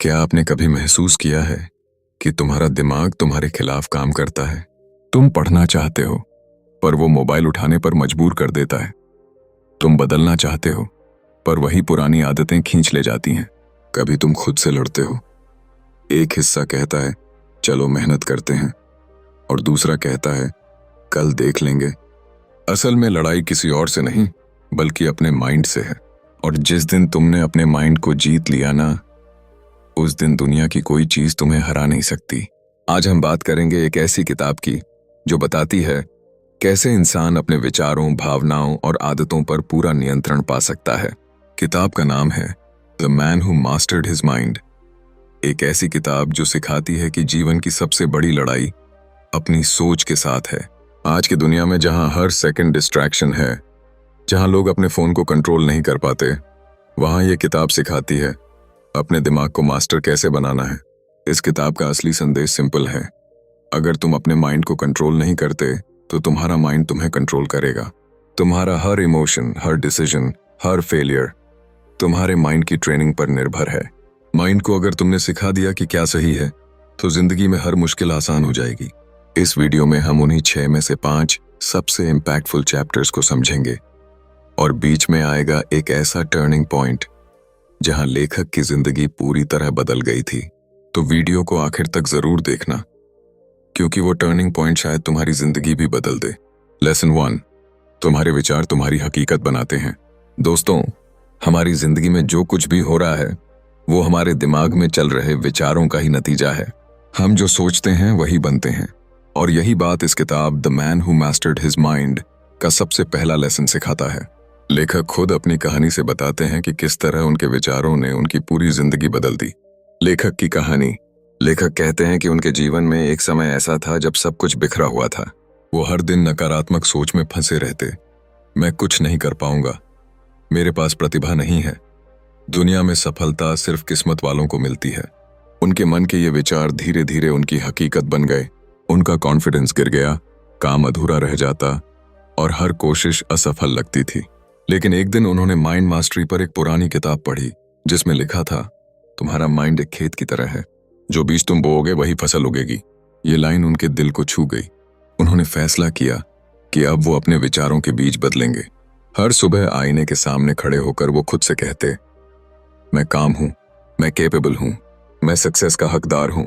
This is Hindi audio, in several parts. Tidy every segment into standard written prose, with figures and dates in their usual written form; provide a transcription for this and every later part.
क्या आपने कभी महसूस किया है कि तुम्हारा दिमाग तुम्हारे खिलाफ काम करता है? तुम पढ़ना चाहते हो, पर वो मोबाइल उठाने पर मजबूर कर देता है। तुम बदलना चाहते हो, पर वही पुरानी आदतें खींच ले जाती हैं। कभी तुम खुद से लड़ते हो। एक हिस्सा कहता है चलो मेहनत करते हैं, और दूसरा कहता है कल देख लेंगे। असल में लड़ाई किसी और से नहीं, बल्कि अपने माइंड से है। और जिस दिन तुमने अपने माइंड को जीत लिया ना, उस दिन दुनिया की कोई चीज तुम्हें हरा नहीं सकती। आज हम बात करेंगे एक ऐसी किताब की जो बताती है कैसे इंसान अपने विचारों, भावनाओं और आदतों पर पूरा नियंत्रण पा सकता है। किताब का नाम है the man who mastered his mind. एक ऐसी किताब जो सिखाती है कि जीवन की सबसे बड़ी लड़ाई अपनी सोच के साथ है। आज की दुनिया में जहां हर सेकंड डिस्ट्रैक्शन है, जहां लोग अपने फोन को कंट्रोल नहीं कर पाते, वहां यह किताब सिखाती है अपने दिमाग को मास्टर कैसे बनाना है। इस किताब का असली संदेश सिंपल है। अगर तुम अपने माइंड को कंट्रोल नहीं करते, तो तुम्हारा माइंड तुम्हें कंट्रोल करेगा। तुम्हारा हर इमोशन, हर डिसीजन, हर फेलियर तुम्हारे माइंड की ट्रेनिंग पर निर्भर है। माइंड को अगर तुमने सिखा दिया कि क्या सही है, तो जिंदगी में हर मुश्किल आसान हो जाएगी। इस वीडियो में हम उन्हीं 6 में से 5 सबसे इम्पैक्टफुल चैप्टर्स को समझेंगे, और बीच में आएगा एक ऐसा टर्निंग पॉइंट जहां लेखक की जिंदगी पूरी तरह बदल गई थी। तो वीडियो को आखिर तक जरूर देखना, क्योंकि वो टर्निंग पॉइंट शायद तुम्हारी जिंदगी भी बदल दे। लेसन 1, तुम्हारे विचार तुम्हारी हकीकत बनाते हैं। दोस्तों, हमारी जिंदगी में जो कुछ भी हो रहा है, वो हमारे दिमाग में चल रहे विचारों का ही नतीजा है। हम जो सोचते हैं वही बनते हैं, और यही बात इस किताब the man who mastered his mind का सबसे पहला लेसन सिखाता है। लेखक खुद अपनी कहानी से बताते हैं कि किस तरह उनके विचारों ने उनकी पूरी जिंदगी बदल दी। लेखक की कहानी। लेखक कहते हैं कि उनके जीवन में एक समय ऐसा था जब सब कुछ बिखरा हुआ था। वो हर दिन नकारात्मक सोच में फंसे रहते। मैं कुछ नहीं कर पाऊंगा, मेरे पास प्रतिभा नहीं है, दुनिया में सफलता सिर्फ किस्मत वालों को मिलती है। उनके मन के ये विचार धीरे धीरे उनकी हकीकत बन गए। उनका कॉन्फिडेंस गिर गया, काम अधूरा रह जाता, और हर कोशिश असफल लगती थी। लेकिन एक दिन उन्होंने माइंड मास्टरी पर एक पुरानी किताब पढ़ी, जिसमें लिखा था तुम्हारा माइंड एक खेत की तरह है, जो बीज तुम बोओगे वही फसल उगेगी। ये लाइन उनके दिल को छू गई। उन्होंने फैसला किया कि अब वो अपने विचारों के बीज बदलेंगे। हर सुबह आईने के सामने खड़े होकर वो खुद से कहते, मैं काम हूं, मैं कैपेबल हूं, मैं सक्सेस का हकदार हूं।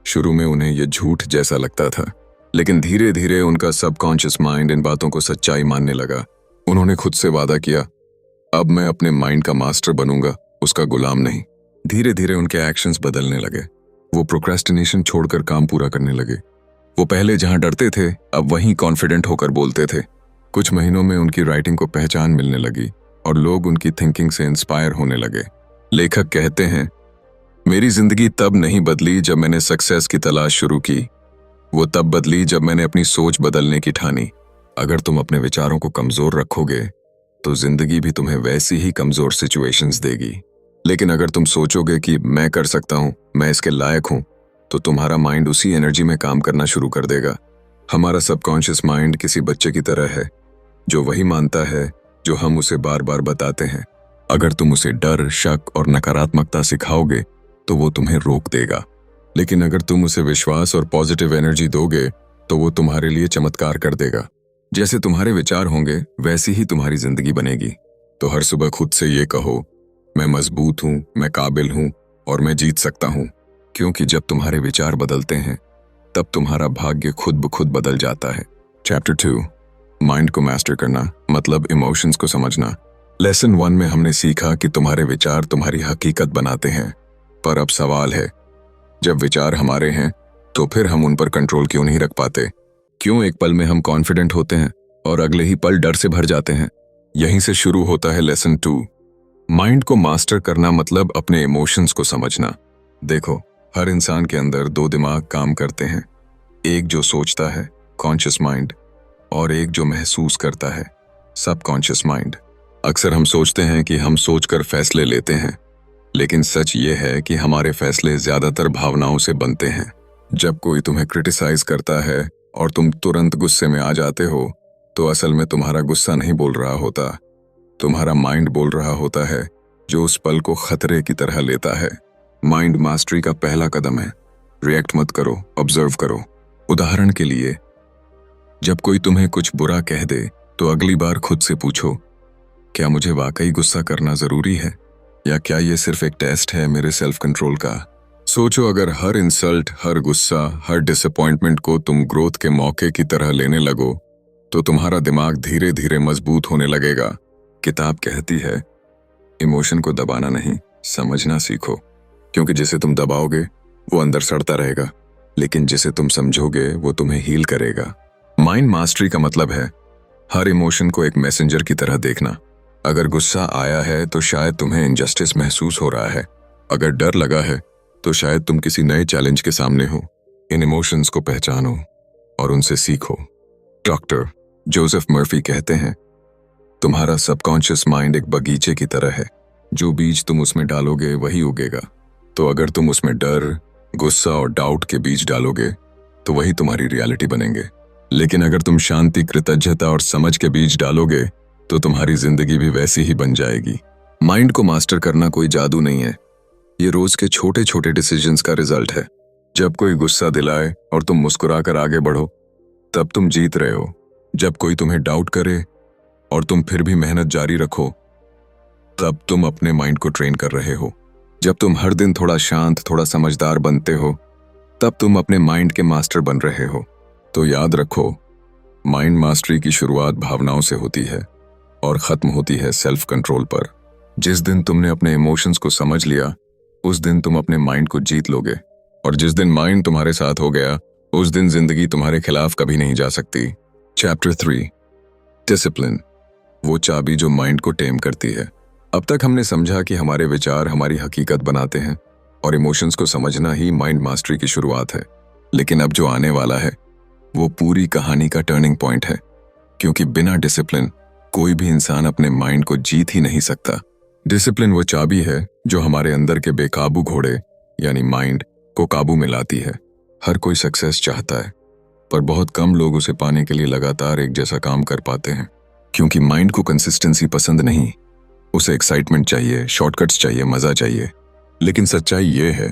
शुरू में उन्हें यह झूठ जैसा लगता था, लेकिन धीरे धीरे उनका सबकॉन्शियस माइंड इन बातों को सच्चाई मानने लगा। उन्होंने खुद से वादा किया, अब मैं अपने माइंड का मास्टर बनूंगा, उसका गुलाम नहीं। धीरे धीरे उनके एक्शंस बदलने लगे। वो प्रोक्रेस्टिनेशन छोड़कर काम पूरा करने लगे। वो पहले जहां डरते थे, अब वहीं कॉन्फिडेंट होकर बोलते थे। कुछ महीनों में उनकी राइटिंग को पहचान मिलने लगी, और लोग उनकी थिंकिंग से इंस्पायर होने लगे। लेखक कहते हैं, मेरी जिंदगी तब नहीं बदली जब मैंने सक्सेस की तलाश शुरू की, वो तब बदली जब मैंने अपनी सोच बदलने की ठानी। अगर तुम अपने विचारों को कमजोर रखोगे, तो जिंदगी भी तुम्हें वैसी ही कमजोर सिचुएशंस देगी। लेकिन अगर तुम सोचोगे कि मैं कर सकता हूं, मैं इसके लायक हूं, तो तुम्हारा माइंड उसी एनर्जी में काम करना शुरू कर देगा। हमारा सबकॉन्शियस माइंड किसी बच्चे की तरह है, जो वही मानता है जो हम उसे बार बार बताते हैं। अगर तुम उसे डर, शक और नकारात्मकता सिखाओगे, तो वो तुम्हें रोक देगा। लेकिन अगर तुम उसे विश्वास और पॉजिटिव एनर्जी दोगे, तो वो तुम्हारे लिए चमत्कार कर देगा। जैसे तुम्हारे विचार होंगे, वैसी ही तुम्हारी जिंदगी बनेगी। तो हर सुबह खुद से ये कहो, मैं मजबूत हूं, मैं काबिल हूं, और मैं जीत सकता हूं। क्योंकि जब तुम्हारे विचार बदलते हैं, तब तुम्हारा भाग्य खुद ब खुद बदल जाता है। चैप्टर 2, माइंड को मास्टर करना मतलब इमोशंस को समझना। लेसन 1 में हमने सीखा कि तुम्हारे विचार तुम्हारी हकीकत बनाते हैं। पर अब सवाल है, जब विचार हमारे हैं, तो फिर हम उन पर कंट्रोल क्यों नहीं रख पाते? क्यों एक पल में हम कॉन्फिडेंट होते हैं और अगले ही पल डर से भर जाते हैं? यहीं से शुरू होता है लेसन 2। माइंड को मास्टर करना मतलब अपने इमोशंस को समझना। देखो, हर इंसान के अंदर 2 दिमाग काम करते हैं। एक जो सोचता है, कॉन्शियस माइंड, और एक जो महसूस करता है, सबकॉन्शियस माइंड। अक्सर हम सोचते हैं कि हम सोचकर फैसले लेते हैं, लेकिन सच ये है कि हमारे फैसले ज्यादातर भावनाओं से बनते हैं। जब कोई तुम्हें क्रिटिसाइज करता है और तुम तुरंत गुस्से में आ जाते हो, तो असल में तुम्हारा गुस्सा नहीं बोल रहा होता, तुम्हारा माइंड बोल रहा होता है, जो उस पल को खतरे की तरह लेता है। माइंड मास्टरी का पहला कदम है। रिएक्ट मत करो, ऑब्जर्व करो। उदाहरण के लिए, जब कोई तुम्हें कुछ बुरा कह दे तो अगली बार खुद से पूछो, क्या मुझे वाकई गुस्सा करना जरूरी है, या क्या ये सिर्फ एक टेस्ट है मेरे सेल्फ कंट्रोल का। सोचो, अगर हर इंसल्ट, हर गुस्सा, हर डिसअपॉइंटमेंट को तुम ग्रोथ के मौके की तरह लेने लगो तो तुम्हारा दिमाग धीरे धीरे मजबूत होने लगेगा। किताब कहती है, इमोशन को दबाना नहीं, समझना सीखो, क्योंकि जिसे तुम दबाओगे वो अंदर सड़ता रहेगा, लेकिन जिसे तुम समझोगे वो तुम्हें हील करेगा। माइंड मास्टरी का मतलब है हर इमोशन को एक मैसेंजर की तरह देखना। अगर गुस्सा आया है तो शायद तुम्हें इनजस्टिस महसूस हो रहा है। अगर डर लगा है तो शायद तुम किसी नए चैलेंज के सामने हो। इन इमोशंस को पहचानो और उनसे सीखो। डॉक्टर जोसेफ मर्फी कहते हैं, तुम्हारा सबकॉन्शियस माइंड एक बगीचे की तरह है, जो बीज तुम उसमें डालोगे वही उगेगा। तो अगर तुम उसमें डर, गुस्सा और डाउट के बीज डालोगे तो वही तुम्हारी रियलिटी बनेंगे। लेकिन अगर तुम शांति, कृतज्ञता और समझ के बीज डालोगे तो तुम्हारी जिंदगी भी वैसी ही बन जाएगी। माइंड को मास्टर करना कोई जादू नहीं है, ये रोज के छोटे छोटे डिसीजंस का रिजल्ट है। जब कोई गुस्सा दिलाए और तुम मुस्कुराकर आगे बढ़ो, तब तुम जीत रहे हो। जब कोई तुम्हें डाउट करे और तुम फिर भी मेहनत जारी रखो, तब तुम अपने माइंड को ट्रेन कर रहे हो। जब तुम हर दिन थोड़ा शांत, थोड़ा समझदार बनते हो, तब तुम अपने माइंड के मास्टर बन रहे हो। तो याद रखो, माइंड मास्टरी की शुरुआत भावनाओं से होती है और खत्म होती है सेल्फ कंट्रोल पर। जिस दिन तुमने अपने इमोशंस को समझ लिया, उस दिन तुम अपने माइंड को जीत लोगे, और जिस दिन माइंड तुम्हारे साथ हो गया, उस दिन जिंदगी तुम्हारे खिलाफ कभी नहीं जा सकती। चैप्टर 3, डिसिप्लिन, वो चाबी जो माइंड को टेम करती है। अब तक हमने समझा कि हमारे विचार हमारी हकीकत बनाते हैं और इमोशंस को समझना ही माइंड मास्टरी की शुरुआत है। लेकिन अब जो आने वाला है वो पूरी कहानी का टर्निंग पॉइंट है, क्योंकि बिना डिसिप्लिन कोई भी इंसान अपने माइंड को जीत ही नहीं सकता। डिसिप्लिन वो चाबी है जो हमारे अंदर के बेकाबू घोड़े यानी माइंड को काबू में लाती है। हर कोई सक्सेस चाहता है, पर बहुत कम लोग उसे पाने के लिए लगातार एक जैसा काम कर पाते हैं, क्योंकि माइंड को कंसिस्टेंसी पसंद नहीं। उसे एक्साइटमेंट चाहिए, शॉर्टकट्स चाहिए, मजा चाहिए। लेकिन सच्चाई ये है,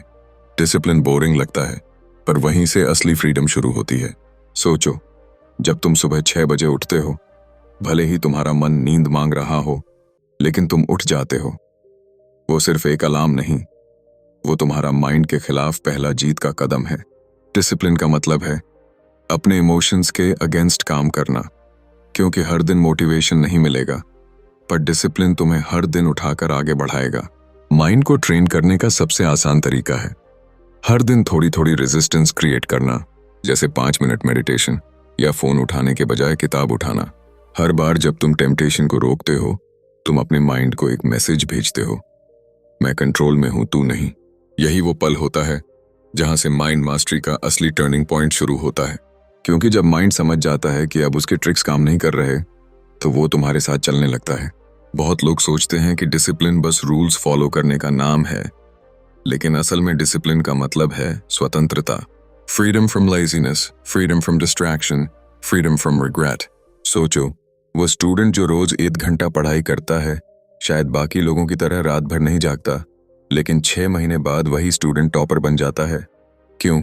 डिसिप्लिन बोरिंग लगता है, पर वहीं से असली फ्रीडम शुरू होती है। सोचो, जब तुम सुबह 6 बजे उठते हो, भले ही तुम्हारा मन नींद मांग रहा हो, लेकिन तुम उठ जाते हो। वो सिर्फ एक अलार्म नहीं, वो तुम्हारा माइंड के खिलाफ पहला जीत का कदम है। डिसिप्लिन का मतलब है अपने इमोशंस के अगेंस्ट काम करना, क्योंकि हर दिन मोटिवेशन नहीं मिलेगा, पर डिसिप्लिन तुम्हें हर दिन उठाकर आगे बढ़ाएगा। माइंड को ट्रेन करने का सबसे आसान तरीका है हर दिन थोड़ी थोड़ी रेजिस्टेंस क्रिएट करना, जैसे 5 मिनट मेडिटेशन या फोन उठाने के बजाय किताब उठाना। हर बार जब तुम टेम्पटेशन को रोकते हो, तुम अपने माइंड को एक मैसेज भेजते हो, मैं कंट्रोल में हूं, तू नहीं। यही वो पल होता है जहां से माइंड मास्टरी का असली टर्निंग पॉइंट शुरू होता है, क्योंकि जब माइंड समझ जाता है कि अब उसके ट्रिक्स काम नहीं कर रहे, तो वो तुम्हारे साथ चलने लगता है। बहुत लोग सोचते हैं कि डिसिप्लिन बस रूल्स फॉलो करने का नाम है, लेकिन असल में डिसिप्लिन का मतलब है स्वतंत्रता। Freedom from laziness, freedom from distraction, freedom from regret. सोचो, वो स्टूडेंट जो रोज 1 घंटा पढ़ाई करता है, शायद बाकी लोगों की तरह रात भर नहीं जागता, लेकिन 6 महीने बाद वही स्टूडेंट टॉपर बन जाता है। क्यों?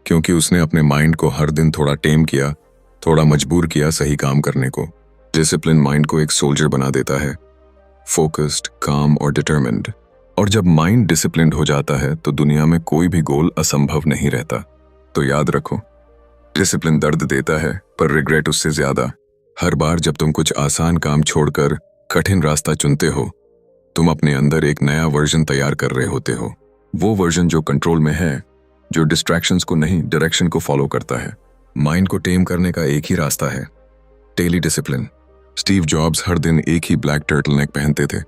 क्योंकि उसने अपने माइंड को हर दिन थोड़ा टेम किया, थोड़ा मजबूर किया सही काम करने को। डिसिप्लिन माइंड को एक सोल्जर बना देता है, फोकस्ड, काम और डिटरमिन्ड। और जब माइंड डिसिप्लिन्ड हो जाता है तो दुनिया में कोई भी गोल असंभव नहीं रहता। तो याद रखो, डिसिप्लिन दर्द देता है, पर रिग्रेट उससे ज्यादा। हर बार जब तुम कुछ आसान काम छोड़कर कठिन रास्ता चुनते हो, तुम अपने अंदर एक नया वर्जन तैयार कर रहे होते हो। वो वर्जन जो कंट्रोल में है, जो डिस्ट्रैक्शंस को नहीं, डायरेक्शन को फॉलो करता है। माइंड को टेम करने का एक ही रास्ता है, डेली डिसिप्लिन। स्टीव जॉब्स हर दिन एक ही ब्लैक टर्टलनेक पहनते थे।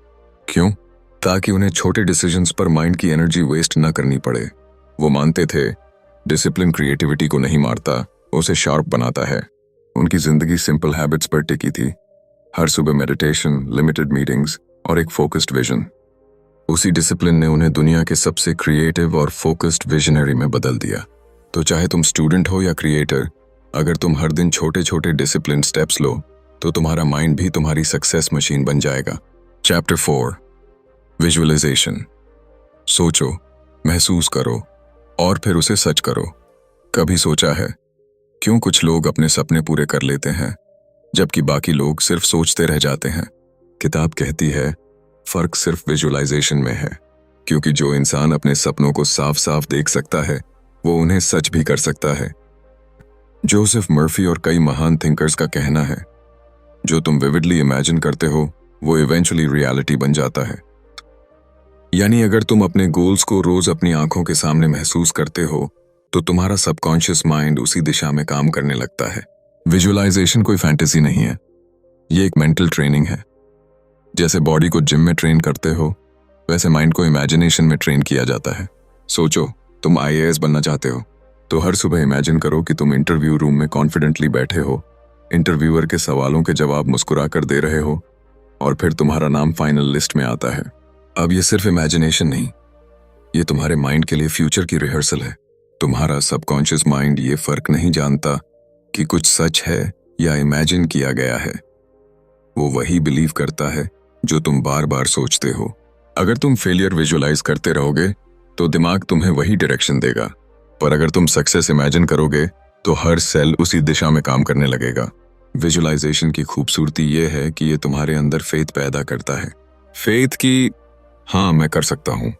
क्यों? ताकि उन्हें छोटे डिसीजंस पर माइंड की एनर्जी वेस्ट न करनी पड़े। वो मानते थे डिसिप्लिन क्रिएटिविटी को नहीं मारता, उसे शार्प बनाता है। उनकी जिंदगी सिंपल हैबिट्स पर टिकी थी, हर सुबह मेडिटेशन, लिमिटेड मीटिंग्स और एक फोकस्ड विजन। उसी डिसिप्लिन ने उन्हें दुनिया के सबसे क्रिएटिव और फोकस्ड विजनरी में बदल दिया। तो चाहे तुम स्टूडेंट हो या क्रिएटर, अगर तुम हर दिन छोटे छोटे डिसिप्लिन स्टेप्स लो, तो तुम्हारा माइंड भी तुम्हारी सक्सेस मशीन बन जाएगा। Chapter 4, visualisation. सोचो, महसूस करो और फिर उसे सच करो। कभी सोचा है क्यों कुछ लोग अपने सपने पूरे कर लेते हैं जबकि बाकी लोग सिर्फ सोचते रह जाते हैं? किताब कहती है फर्क सिर्फ विजुअलाइजेशन में है, क्योंकि जो इंसान अपने सपनों को साफ साफ देख सकता है वो उन्हें सच भी कर सकता है। जोसेफ मर्फी और कई महान थिंकर्स का कहना है जो तुम विविडली इमेजिन करते हो वो इवेंचुअली रियलिटी बन जाता है। यानी अगर तुम अपने गोल्स को रोज अपनी आंखों के सामने महसूस करते हो तो तुम्हारा सबकॉन्शियस माइंड उसी दिशा में काम करने लगता है। विजुअलाइजेशन कोई फैंटेसी नहीं है, ये एक मेंटल ट्रेनिंग है। जैसे बॉडी को जिम में ट्रेन करते हो वैसे माइंड को इमेजिनेशन में ट्रेन किया जाता है। सोचो तुम आईएएस बनना चाहते हो तो हर सुबह इमेजिन करो कि तुम इंटरव्यू रूम में कॉन्फिडेंटली बैठे हो, इंटरव्यूअर के सवालों के जवाब मुस्कुरा कर दे रहे हो और फिर तुम्हारा नाम फाइनल लिस्ट में आता है। अब ये सिर्फ इमेजिनेशन नहीं, ये तुम्हारे माइंड के लिए फ्यूचर की रिहर्सल है। तुम्हारा सबकॉन्शियस माइंड ये फर्क नहीं जानता कि कुछ सच है या इमेजिन किया गया है। वो वही बिलीव करता है जो तुम बार बार सोचते हो। अगर तुम फेलियर विजुअलाइज करते रहोगे तो दिमाग तुम्हें वही डायरेक्शन देगा, पर अगर तुम सक्सेस इमेजिन करोगे तो हर सेल उसी दिशा में काम करने लगेगा। विजुअलाइजेशन की खूबसूरती ये है कि ये तुम्हारे अंदर फेथ पैदा करता है। फेथ की हाँ मैं कर सकता हूँ,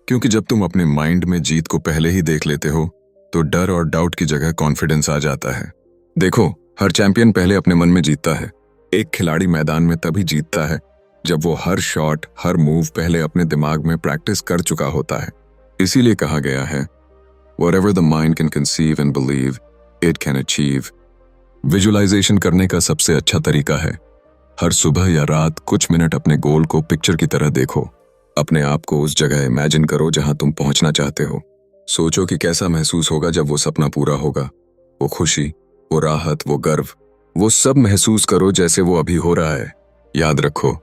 क्योंकि जब तुम अपने माइंड में जीत को पहले ही देख लेते हो तो डर और डाउट की जगह कॉन्फिडेंस आ जाता है। देखो हर चैंपियन पहले अपने मन में जीतता है। एक खिलाड़ी मैदान में तभी जीतता है जब वो हर शॉट हर मूव पहले अपने दिमाग में प्रैक्टिस कर चुका होता है। इसीलिए कहा गया है Whatever the mind can conceive and believe, it can achieve। Visualisation करने का सबसे अच्छा तरीका है हर सुबह या रात कुछ मिनट अपने गोल को पिक्चर की तरह देखो। अपने आप को उस जगह इमेजिन करो जहां तुम पहुंचना चाहते हो। सोचो कि कैसा महसूस होगा जब वो सपना पूरा होगा। वो खुशी, वो राहत, वो गर्व, वो सब महसूस करो जैसे वो अभी हो रहा है। याद रखो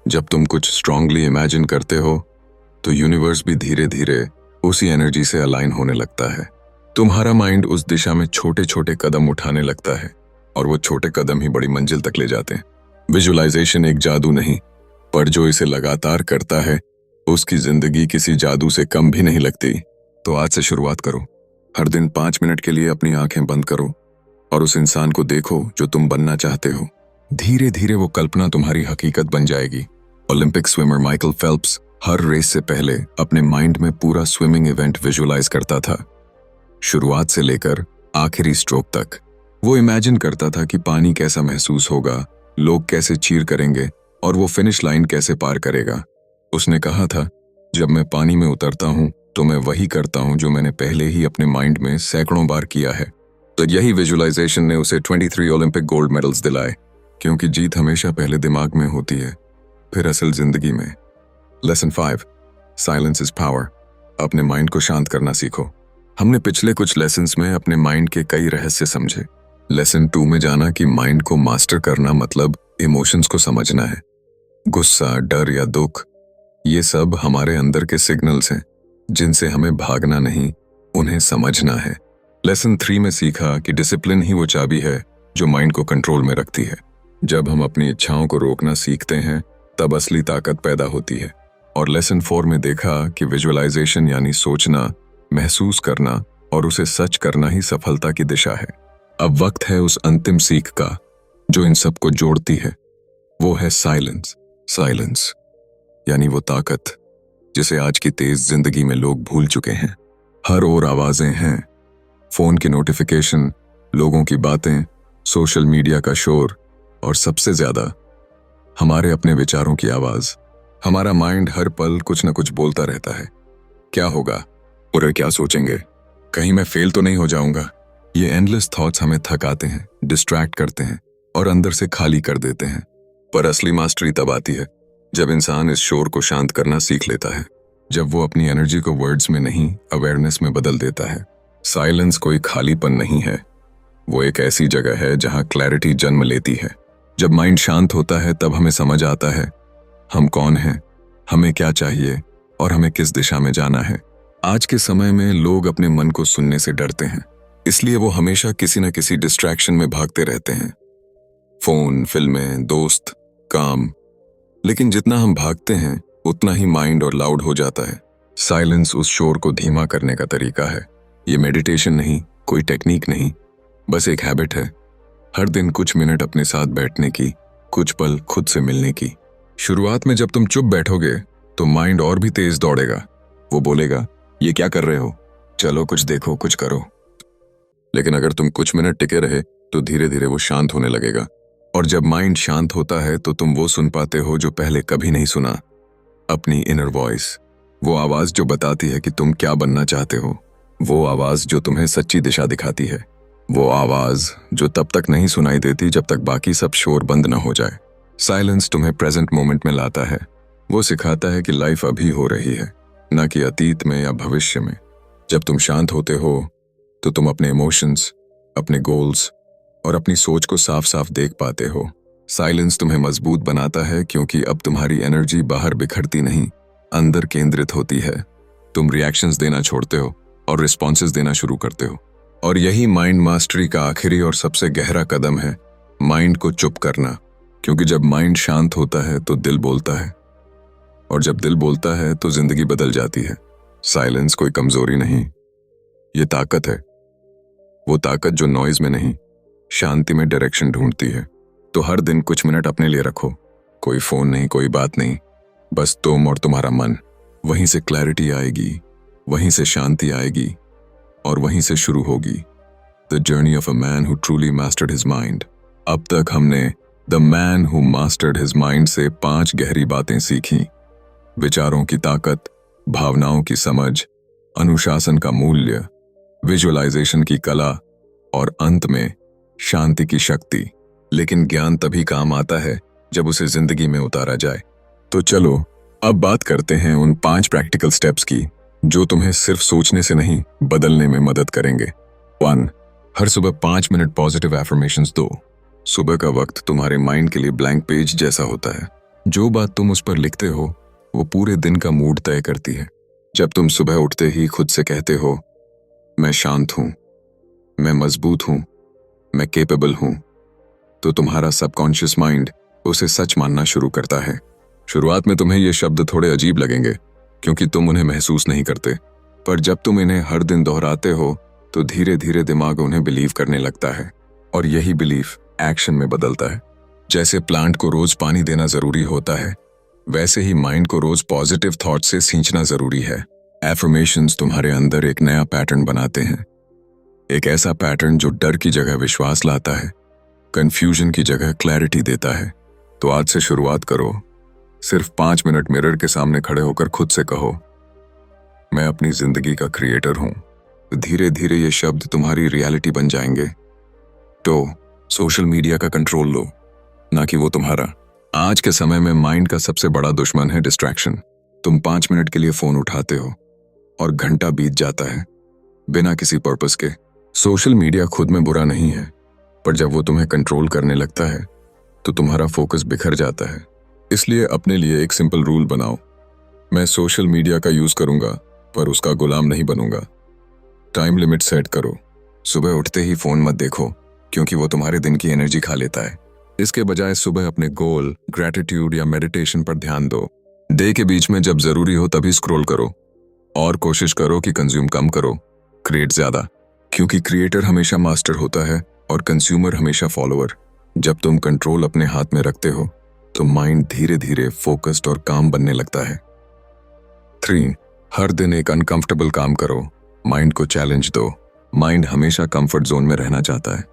जब तुम कुछ स्ट्रांगली इमेजिन करते हो तो यूनिवर्स भी धीरे धीरे उसी एनर्जी से अलाइन होने लगता है। तुम्हारा माइंड उस दिशा में छोटे छोटे कदम उठाने लगता है और वो छोटे कदम ही बड़ी मंजिल तक ले जाते हैं। विजुअलाइजेशन एक जादू नहीं, पर जो इसे लगातार करता है उसकी जिंदगी किसी जादू से कम भी नहीं लगती। तो आज से शुरुआत करो। हर दिन 5 मिनट के लिए अपनी आंखें बंद करो और उस इंसान को देखो जो तुम बनना चाहते हो। धीरे धीरे वो कल्पना तुम्हारी हकीकत बन जाएगी। ओलंपिक स्विमर माइकल फेल्प्स हर रेस से पहले अपने माइंड में पूरा स्विमिंग इवेंट विजुअलाइज करता था। शुरुआत से लेकर आखिरी स्ट्रोक तक वो इमेजिन करता था कि पानी कैसा महसूस होगा, लोग कैसे चीर करेंगे और वो फिनिश लाइन कैसे पार करेगा। उसने कहा था जब मैं पानी में उतरता हूं तो मैं वही करता हूं जो मैंने पहले ही अपने माइंड में सैकड़ों बार किया है। तो यही विजुअलाइजेशन ने उसे 23 ओलंपिक गोल्ड मेडल्स दिलाए, क्योंकि जीत हमेशा पहले दिमाग में होती है फिर असल जिंदगी में। Lesson 5, silence is power. अपने माइंड को शांत करना सीखो। हमने पिछले कुछ लेसन्स में अपने माइंड के कई रहस्य समझे। लेसन 2 में जाना कि माइंड को मास्टर करना मतलब इमोशंस को समझना है। गुस्सा, डर या दुख, ये सब हमारे अंदर के सिग्नल्स हैं जिनसे हमें भागना नहीं, उन्हें समझना है। लेसन 3 में सीखा कि डिसिप्लिन ही वो चाबी है जो माइंड को कंट्रोल में रखती है। जब हम अपनी इच्छाओं को रोकना सीखते हैं तब असली ताकत पैदा होती है। और लेसन 4 में देखा कि विजुअलाइजेशन यानी सोचना, महसूस करना और उसे सच करना ही सफलता की दिशा है। अब वक्त है उस अंतिम सीख का जो इन सबको जोड़ती है। वो है साइलेंस। साइलेंस यानी वो ताकत जिसे आज की तेज जिंदगी में लोग भूल चुके हैं। हर ओर आवाजें हैं, फोन की नोटिफिकेशन, लोगों की बातें, सोशल मीडिया का शोर और सबसे ज्यादा हमारे अपने विचारों की आवाज। हमारा माइंड हर पल कुछ न कुछ बोलता रहता है। क्या होगा और क्या सोचेंगे, कहीं मैं फेल तो नहीं हो जाऊंगा। ये एंडलेस थॉट्स हमें थकाते हैं, डिस्ट्रैक्ट करते हैं और अंदर से खाली कर देते हैं। पर असली मास्टरी तब आती है जब इंसान इस शोर को शांत करना सीख लेता है, जब वो अपनी एनर्जी को वर्ड्स में नहीं अवेयरनेस में बदल देता है। साइलेंस कोई खालीपन नहीं है, वो एक ऐसी जगह है जहां क्लैरिटी जन्म लेती है। जब माइंड शांत होता है तब हमें समझ आता है हम कौन हैं, हमें क्या चाहिए और हमें किस दिशा में जाना है। आज के समय में लोग अपने मन को सुनने से डरते हैं, इसलिए वो हमेशा किसी न किसी डिस्ट्रैक्शन में भागते रहते हैं। फोन, फिल्में, दोस्त, काम। लेकिन जितना हम भागते हैं उतना ही माइंड और लाउड हो जाता है। साइलेंस उस शोर को धीमा करने का तरीका है। ये मेडिटेशन नहीं, कोई टेक्निक नहीं, बस एक हैबिट है। हर दिन कुछ मिनट अपने साथ बैठने की, कुछ पल खुद से मिलने की। शुरुआत में जब तुम चुप बैठोगे तो माइंड और भी तेज दौड़ेगा। वो बोलेगा, ये क्या कर रहे हो, चलो कुछ देखो, कुछ करो। लेकिन अगर तुम कुछ मिनट टिके रहे तो धीरे धीरे वो शांत होने लगेगा। और जब माइंड शांत होता है तो तुम वो सुन पाते हो जो पहले कभी नहीं सुना, अपनी इनर वॉइस। वो आवाज जो बताती है कि तुम क्या बनना चाहते हो, वो आवाज जो तुम्हें सच्ची दिशा दिखाती है, वो आवाज जो तब तक नहीं सुनाई देती जब तक बाकी सब शोर बंद न हो जाए। साइलेंस तुम्हें प्रेजेंट मोमेंट में लाता है। वो सिखाता है कि लाइफ अभी हो रही है, न कि अतीत में या भविष्य में। जब तुम शांत होते हो तो तुम अपने इमोशंस, अपने गोल्स और अपनी सोच को साफ साफ देख पाते हो। साइलेंस तुम्हें मजबूत बनाता है क्योंकि अब तुम्हारी एनर्जी बाहर बिखरती नहीं, अंदर केंद्रित होती है। तुम रिएक्शंस देना छोड़ते हो और रिस्पॉन्सेस देना शुरू करते हो। और यही माइंड मास्टरी का आखिरी और सबसे गहरा कदम है, माइंड को चुप करना। क्योंकि जब माइंड शांत होता है तो दिल बोलता है, और जब दिल बोलता है तो जिंदगी बदल जाती है। साइलेंस कोई कमजोरी नहीं, ये ताकत है। वो ताकत जो नॉइज में नहीं, शांति में डायरेक्शन ढूंढती है। तो हर दिन कुछ मिनट अपने लिए रखो। कोई फोन नहीं, कोई बात नहीं, बस तुम और तुम्हारा मन। वहीं से क्लैरिटी आएगी, वहीं से शांति आएगी, और वहीं से शुरू होगी the journey of a man who truly mastered his mind. अब तक हमने the man who mastered his mind से 5 गहरी बातें सीखी। विचारों की ताकत, भावनाओं की समझ, अनुशासन का मूल्य, विजुअलाइजेशन की कला, और अंत में शांति की शक्ति। लेकिन ज्ञान तभी काम आता है जब उसे जिंदगी में उतारा जाए। तो चलो अब बात करते हैं उन 5 प्रैक्टिकल स्टेप्स की जो तुम्हें सिर्फ सोचने से नहीं, बदलने में मदद करेंगे। 1. हर सुबह 5 मिनट पॉजिटिव एफर्मेशंस दो। सुबह का वक्त तुम्हारे माइंड के लिए ब्लैंक पेज जैसा होता है। जो बात तुम उस पर लिखते हो वो पूरे दिन का मूड तय करती है। जब तुम सुबह उठते ही खुद से कहते हो, मैं शांत हूं, मैं मजबूत हूं, मैं केपेबल हूं, तो तुम्हारा सबकॉन्शियस माइंड उसे सच मानना शुरू करता है। शुरुआत में तुम्हें ये शब्द थोड़े अजीब लगेंगे क्योंकि तुम उन्हें महसूस नहीं करते, पर जब तुम इन्हें हर दिन दोहराते हो तो धीरे धीरे दिमाग उन्हें बिलीव करने लगता है, और यही बिलीफ एक्शन में बदलता है। जैसे प्लांट को रोज पानी देना जरूरी होता है, वैसे ही माइंड को रोज पॉजिटिव थॉट से सींचना जरूरी है। एफर्मेशंस तुम्हारे अंदर एक नया पैटर्न बनाते हैं, एक ऐसा पैटर्न जो डर की जगह विश्वास लाता है, कंफ्यूजन की जगह क्लैरिटी देता है। तो आज से शुरुआत करो। सिर्फ 5 मिनट मिरर के सामने खड़े होकर खुद से कहो, मैं अपनी जिंदगी का क्रिएटर हूं। धीरे धीरे ये शब्द तुम्हारी रियलिटी बन जाएंगे। तो सोशल मीडिया का कंट्रोल लो, ना कि वो तुम्हारा। आज के समय में माइंड का सबसे बड़ा दुश्मन है डिस्ट्रैक्शन। तुम 5 मिनट के लिए फोन उठाते हो और घंटा बीत जाता है बिना किसी पर्पस के। सोशल मीडिया खुद में बुरा नहीं है, पर जब वो तुम्हें कंट्रोल करने लगता है तो तुम्हारा फोकस बिखर जाता है। इसलिए अपने लिए एक सिंपल रूल बनाओ, मैं सोशल मीडिया का यूज करूंगा पर उसका गुलाम नहीं बनूंगा। टाइम लिमिट सेट करो। सुबह उठते ही फोन मत देखो क्योंकि वो तुम्हारे दिन की एनर्जी खा लेता है। इसके बजाय सुबह अपने गोल, ग्रैटिट्यूड या मेडिटेशन पर ध्यान दो। डे के बीच में जब जरूरी हो तभी स्क्रॉल करो, और कोशिश करो कि कंज्यूम कम करो, क्रिएट ज्यादा। क्योंकि क्रिएटर हमेशा मास्टर होता है और कंज्यूमर हमेशा फॉलोअर। जब तुम कंट्रोल अपने हाथ में रखते हो तो माइंड धीरे धीरे फोकस्ड और काम बनने लगता है। 3. हर दिन एक अनकंफर्टेबल काम करो। माइंड को चैलेंज दो। माइंड हमेशा कंफर्ट जोन में रहना चाहता है।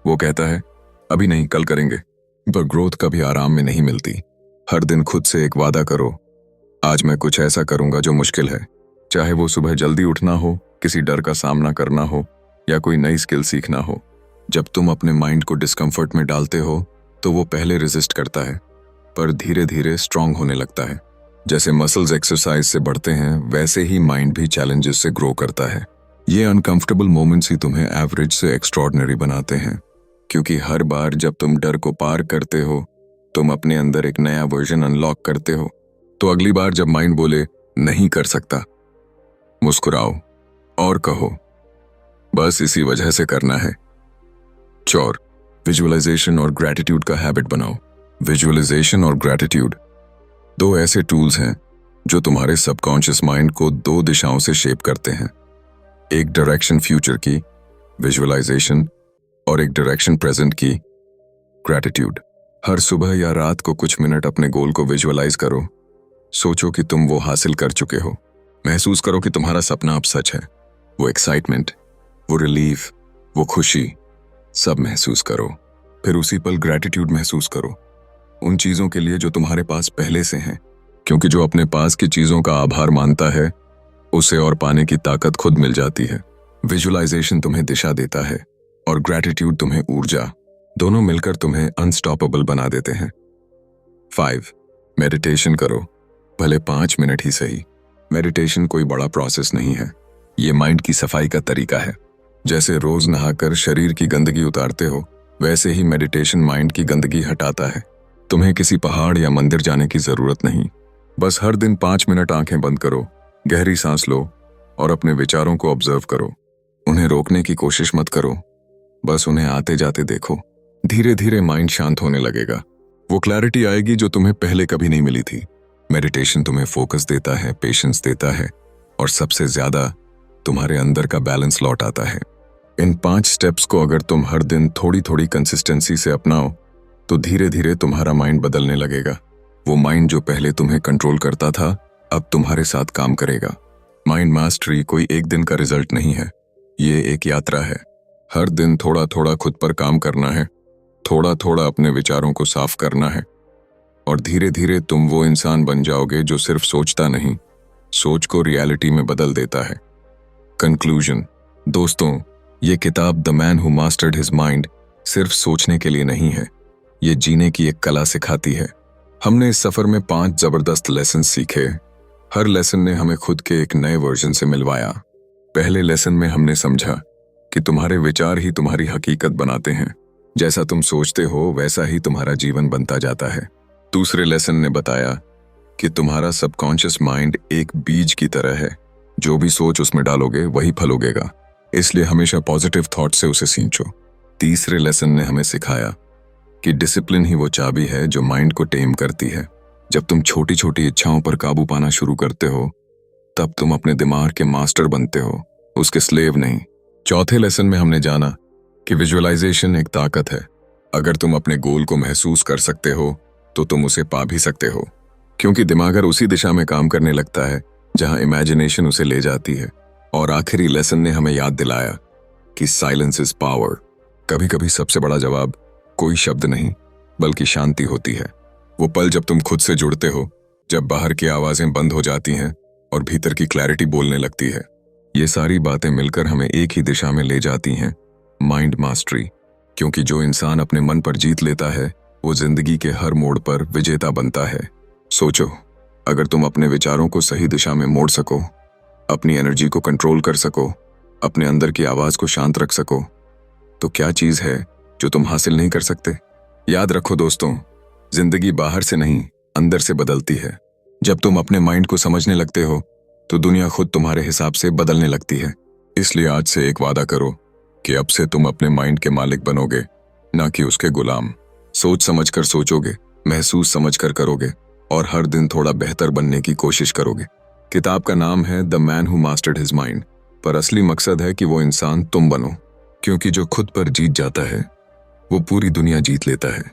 वो कहता है अभी नहीं, कल करेंगे, पर ग्रोथ कभी आराम में नहीं मिलती। हर दिन खुद से एक वादा करो, आज मैं कुछ ऐसा करूंगा जो मुश्किल है। चाहे वो सुबह जल्दी उठना हो, किसी डर का सामना करना हो, या कोई नई स्किल सीखना हो। जब तुम अपने माइंड को डिस्कम्फर्ट में डालते हो तो वो पहले रेजिस्ट करता है, पर धीरे धीरे स्ट्रांग होने लगता है। जैसे मसल्स एक्सरसाइज से बढ़ते हैं, वैसे ही माइंड भी चैलेंजेस से ग्रो करता है। ये अनकंफर्टेबल मोमेंट्स ही तुम्हें एवरेज से एक्स्ट्रॉर्डिनरी बनाते हैं, क्योंकि हर बार जब तुम डर को पार करते हो तुम अपने अंदर एक नया वर्जन अनलॉक करते हो। तो अगली बार जब माइंड बोले नहीं कर सकता, मुस्कुराओ और कहो बस इसी वजह से करना है। 4. विजुअलाइजेशन और ग्रैटिट्यूड का हैबिट बनाओ। विजुअलाइजेशन और ग्रैटिट्यूड 2 ऐसे टूल्स हैं जो तुम्हारे सबकॉन्शियस माइंड को दो दिशाओं से शेप करते हैं। एक डायरेक्शन फ्यूचर की, विजुअलाइजेशन, और एक डायरेक्शन प्रेजेंट की, ग्रैटिट्यूड। हर सुबह या रात को कुछ मिनट अपने गोल को विजुअलाइज करो। सोचो कि तुम वो हासिल कर चुके हो। महसूस करो कि तुम्हारा सपना अब सच है। वो एक्साइटमेंट, वो रिलीफ, वो खुशी, सब महसूस करो। फिर उसी पल ग्रैटिट्यूड महसूस करो उन चीजों के लिए जो तुम्हारे पास पहले से हैं, क्योंकि जो अपने पास की चीजों का आभार मानता है उसे और पाने की ताकत खुद मिल जाती है। विजुअलाइजेशन तुम्हें दिशा देता है और ग्रैटिट्यूड तुम्हें ऊर्जा, दोनों मिलकर तुम्हें अनस्टॉपेबल बना देते हैं। 5. मेडिटेशन करो, भले 5 मिनट ही सही। मेडिटेशन कोई बड़ा प्रोसेस नहीं है, ये माइंड की सफाई का तरीका है। जैसे रोज नहाकर शरीर की गंदगी उतारते हो, वैसे ही मेडिटेशन माइंड की गंदगी हटाता है। तुम्हें किसी पहाड़ या मंदिर जाने की जरूरत नहीं, बस हर दिन 5 मिनट आंखें बंद करो, गहरी सांस लो और अपने विचारों को ऑब्जर्व करो। उन्हें रोकने की कोशिश मत करो, बस उन्हें आते जाते देखो। धीरे धीरे माइंड शांत होने लगेगा। वो क्लैरिटी आएगी जो तुम्हें पहले कभी नहीं मिली थी। मेडिटेशन तुम्हें फोकस देता है, पेशेंस देता है और सबसे ज्यादा तुम्हारे अंदर का बैलेंस लौट आता है। इन 5 स्टेप्स को अगर तुम हर दिन थोड़ी थोड़ी कंसिस्टेंसी से अपनाओ तो धीरे धीरे तुम्हारा माइंड बदलने लगेगा। वो माइंड जो पहले तुम्हें कंट्रोल करता था अब तुम्हारे साथ काम करेगा। माइंड मास्टरी कोई एक दिन का रिजल्ट नहीं है, ये एक यात्रा है। हर दिन थोड़ा थोड़ा खुद पर काम करना है, थोड़ा थोड़ा अपने विचारों को साफ करना है और धीरे धीरे तुम वो इंसान बन जाओगे जो सिर्फ सोचता नहीं, सोच को रियलिटी में बदल देता है। कंक्लूजन। दोस्तों, ये किताब the man who mastered his mind सिर्फ सोचने के लिए नहीं है, ये जीने की एक कला सिखाती है। हमने इस सफर में 5 जबरदस्त लेसन सीखे। हर लेसन ने हमें खुद के एक नए वर्जन से मिलवाया। पहले लेसन में हमने समझा कि तुम्हारे विचार ही तुम्हारी हकीकत बनाते हैं। जैसा तुम सोचते हो वैसा ही तुम्हारा जीवन बनता जाता है। दूसरे लेसन ने बताया कि तुम्हारा सबकॉन्शियस माइंड एक बीज की तरह है, जो भी सोच उसमें डालोगे वही फल उगेगा, इसलिए हमेशा पॉजिटिव थॉट से उसे सींचो। तीसरे लेसन ने हमें सिखाया कि डिसिप्लिन ही वो चाबी है जो माइंड को टेम करती है। जब तुम छोटी छोटी इच्छाओं पर काबू पाना शुरू करते हो तब तुम अपने दिमाग के मास्टर बनते हो, उसके स्लेव नहीं। चौथे लेसन में हमने जाना कि विजुअलाइजेशन एक ताकत है। अगर तुम अपने गोल को महसूस कर सकते हो तो तुम उसे पा भी सकते हो, क्योंकि दिमाग उसी दिशा में काम करने लगता है जहां इमेजिनेशन उसे ले जाती है। और आखिरी लेसन ने हमें याद दिलाया कि साइलेंस इज पावर। कभी कभी सबसे बड़ा जवाब कोई शब्द नहीं बल्कि शांति होती है। वो पल जब तुम खुद से जुड़ते हो, जब बाहर की आवाजें बंद हो जाती हैं और भीतर की क्लैरिटी बोलने लगती है। ये सारी बातें मिलकर हमें एक ही दिशा में ले जाती हैं, माइंड मास्टरी। क्योंकि जो इंसान अपने मन पर जीत लेता है वो जिंदगी के हर मोड़ पर विजेता बनता है। सोचो, अगर तुम अपने विचारों को सही दिशा में मोड़ सको, अपनी एनर्जी को कंट्रोल कर सको, अपने अंदर की आवाज को शांत रख सको, तो क्या चीज है जो तुम हासिल नहीं कर सकते? याद रखो दोस्तों, जिंदगी बाहर से नहीं अंदर से बदलती है। जब तुम अपने माइंड को समझने लगते हो तो दुनिया खुद तुम्हारे हिसाब से बदलने लगती है। इसलिए आज से एक वादा करो कि अब से तुम अपने माइंड के मालिक बनोगे, ना कि उसके गुलाम। सोच समझ कर सोचोगे, महसूस समझ कर करोगे और हर दिन थोड़ा बेहतर बनने की कोशिश करोगे। किताब का नाम है the man who mastered his mind, पर असली मकसद है कि वो इंसान तुम बनो, क्योंकि जो खुद पर जीत जाता है वो पूरी दुनिया जीत लेता है।